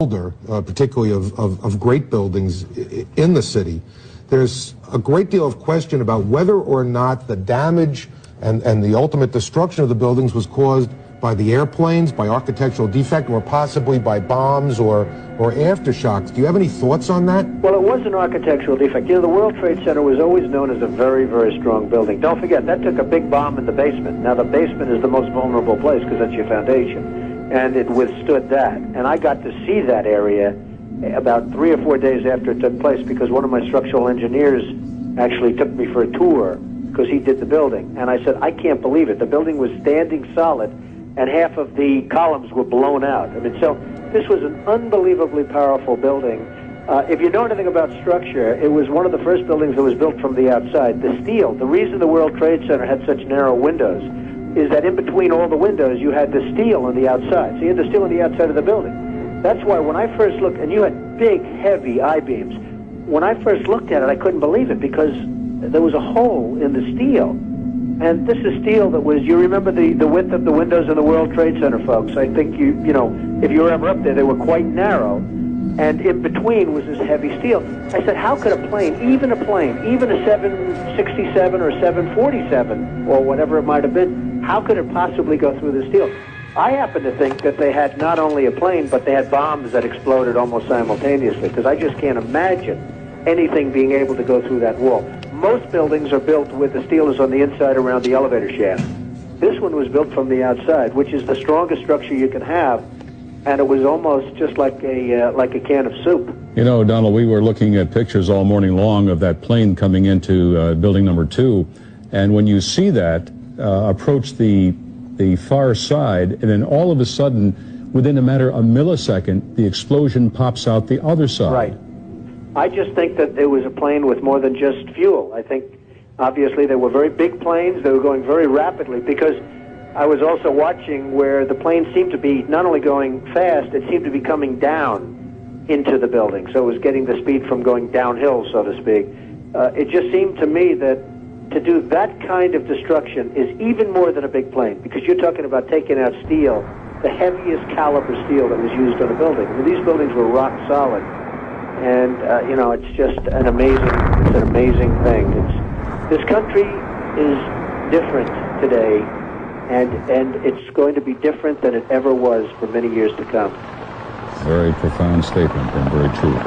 particularly of great buildings in the city, there's a great deal of question about whether or not the damage and the ultimate destruction of the buildings was caused by the airplanes, by architectural defect, or possibly by bombs or aftershocks. Do you have any thoughts on that? Well, it was an architectural defect. You know, the World Trade Center was always known as a very, very strong building. Don't forget, that took a big bomb in the basement. Now, the basement is the most vulnerable place because that's your foundation. And it withstood that. And I got to see that area about 3 or 4 days after it took place because one of my structural engineers actually took me for a tour because he did the building. And I said, I can't believe it. The building was standing solid and half of the columns were blown out. I mean, so this was an unbelievably powerful building. If you know anything about structure, it was one of the first buildings that was built from the outside. The steel, the reason the World Trade Center had such narrow windows is that in between all the windows, you had the steel on the outside. So you had the steel on the outside of the building. That's why when I first looked, and you had big, heavy I-beams, when I first looked at it, I couldn't believe it because there was a hole in the steel. And this is steel that was, you remember the width of the windows in the World Trade Center, folks. I think you know, if you were ever up there, they were quite narrow. And in between was this heavy steel. I said, how could a plane, even a 767 or 747, or whatever it might have been, how could it possibly go through the steel? I happen to think that they had not only a plane, but they had bombs that exploded almost simultaneously, because I just can't imagine anything being able to go through that wall. Most buildings are built with the steel is on the inside around the elevator shaft. This one was built from the outside, which is the strongest structure you can have, and it was almost just like a can of soup. You know, Donald, we were looking at pictures all morning long of that plane coming into building number 2, and when you see that approach the far side, and then all of a sudden, within a matter of a millisecond, the explosion pops out the other side. Right. I just think that it was a plane with more than just fuel. I think, obviously, they were very big planes. They were going very rapidly because I was also watching where the plane seemed to be not only going fast, it seemed to be coming down into the building. So it was getting the speed from going downhill, so to speak. It just seemed to me that to do that kind of destruction is even more than a big plane, because you're talking about taking out steel, the heaviest caliber steel that was used on a building. I mean, these buildings were rock solid. And, you know, it's just an amazing thing. This country is different today, and it's going to be different than it ever was for many years to come. Very profound statement and very true.